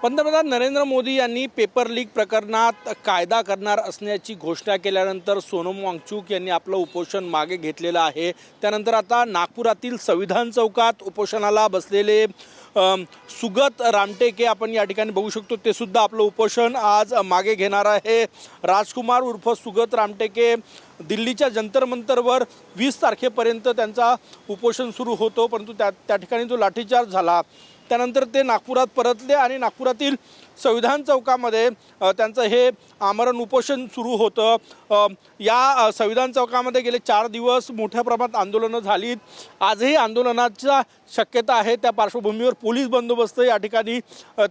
पंतप्रधान नरेंद्र मोदी यांनी paper leak प्रकरणात कायदा करणार असल्याची घोषणा केल्यानंतर सोनम वांगचुक यांनी आपलं उपोषण मागे घेतलेलं आहे। त्यानंतर आता नागपुरातील संविधान चौकात उपोषणाला बसलेले सुगत रामटेके आपण या ठिकाणी बघू शकतो, ते सुद्धा आपलं उपोषण आज मागे घेणार आहे। राजकुमार उर्फ सुगत रामटेके दिल्लीच्या जंतर मंतरवर 20 तारखेपर्यंत त्यांचा उपोषण सुरू होतो, परंतु त्या ठिकाणी जो लाठीचार्ज झाला त्यानंतर ते नागपुरात परतले आणि नागपुरातील संविधान चौकामध्ये त्यांचं हे आमरण उपोषण सुरू होतं। या संविधान चौकामध्ये गेले 4 दिवस मोठ्या प्रमाणात आंदोलनं झालीत। आजही आंदोलनाची शक्यता आहे। त्या पार्श्वभूमीवर पोलीस बंदोबस्त या ठिकाणी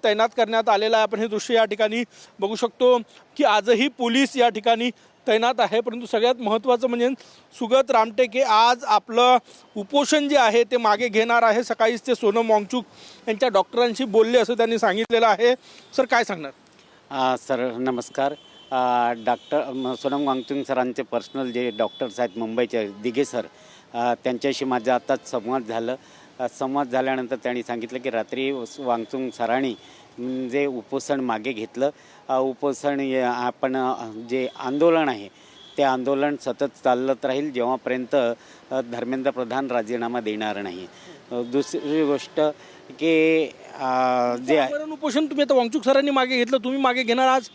तैनात करण्यात आलेला आहे। आपण हे दृश्य या ठिकाणी बघू शकतो की आजही पोलीस या ठिकाणी तैनात आहे। परंतु सगळ्यात महत्त्वाचं म्हणजे सुगत रामटेके आज आपलं उपोषण जे आहे ते मागे घेणार आहे। सकाळीच ते सोनम वांगचुक यांच्या डॉक्टरांशी बोलले असं त्यांनी सांगितलेलं आहे। सर काय सांगणार? सर नमस्कार। डॉक्टर सोनम वांगचुक सरांचे पर्सनल जे डॉक्टर्स आहेत मुंबईचे दिघे सर, त्यांच्याशी माझा आताच संवाद झाल्यानंतर त्यांनी सांगितलं की रात्री वांगचुक सरांनी जे उपोषण मागे घेतलं। उपोषण आपण जे आंदोलन आहे ते आंदोलन सतत चालत राहील जेव्हापर्यंत धर्मेंद्र प्रधान राजीनामा देणार नाही। दुसरी गोष्ट की जे उपोषण तुम्ही आता वांगचुक सरांनी मागे घेतलं, तुम्ही मागे घेणार आज?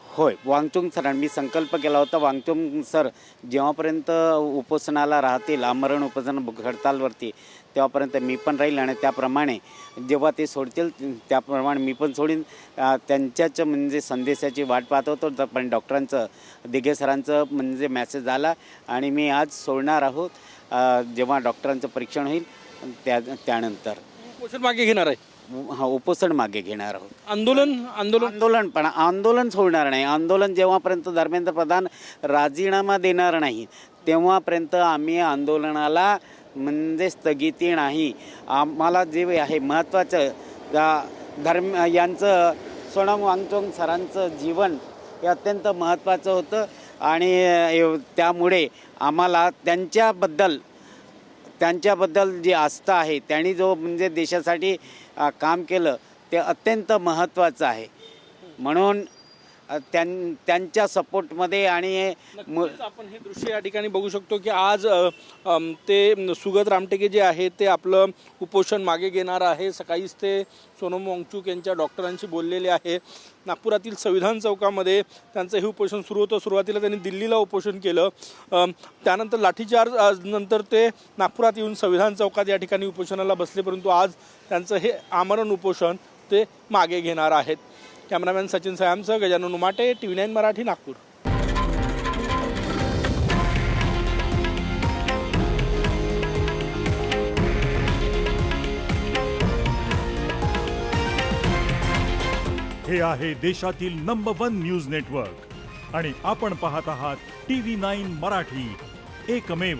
होय, वांगचुक सरांनी मी संकल्प केला होता, वांगचुक सर जेव्हापर्यंत उपोषणाला राहतील, आमरण उपोषण हडतालवरती, तेव्हापर्यंत मी पण राहील आणि त्याप्रमाणे जेव्हा ते सोडतील त्याप्रमाणे मी पण सोडीन। त्यांच्याच म्हणजे संदेशाची वाट पाहत होतो, पण डॉक्टरांचं दिघे सरांचं म्हणजे मेसेज आला आणि मी आज सोडणार आहोत। जेव्हा डॉक्टरांचं परीक्षण होईल त्यानंतर उपोषण मागे घेणार आहे। उपोषण मागे घेणार आहोत। आंदोलन सोडणार नाही। आंदोलन जेव्हापर्यंत धर्मेंद्र प्रधान राजीनामा देणार नाही तेव्हापर्यंत आम्ही आंदोलनाला म्हणजे स्थगिती नाही। आम्हाला जे आहे महत्त्वाचं यांचं सोनम वांगचुक सरांचं जीवन हे अत्यंत महत्त्वाचं होतं आणि त्यामुळे आम्हाला त्यांच्याबद्दल जी आस्था आहे, त्यांनी जो म्हणजे देशासाठी काम केलं ते अत्यंत महत्त्वाचं आहे। म्हणून त्यांच्या सपोर्टमध्ये आणि आपण हे दृश्य या ठिकाणी बघू शकतो की आज ते सुगत रामटेके जे आहे ते आपलं उपोषण मागे घेणार आहे। सकाळीच ते सोनम वांगचुक यांच्या डॉक्टरांशी बोललेले आहे। नागपुरातील संविधान चौकामध्ये त्यांचं हे उपोषण सुरू होतं। सुरुवातीला त्यांनी दिल्लीला उपोषण केलं, त्यानंतर लाठीचार्ज नंतर ते नागपुरात येऊन संविधान चौकात या ठिकाणी उपोषणाला बसले, परंतु आज त्यांचं हे आमरण उपोषण ते मागे घेणार आहेत। कॅमेरामॅन सचिन सयामसह गजानन उमाटे, TV9 मराठी, नागपूर। हे आहे देशातील नंबर 1 न्यूज नेटवर्क आणि आपण पाहत आहात TV9 मराठी, एकमेव।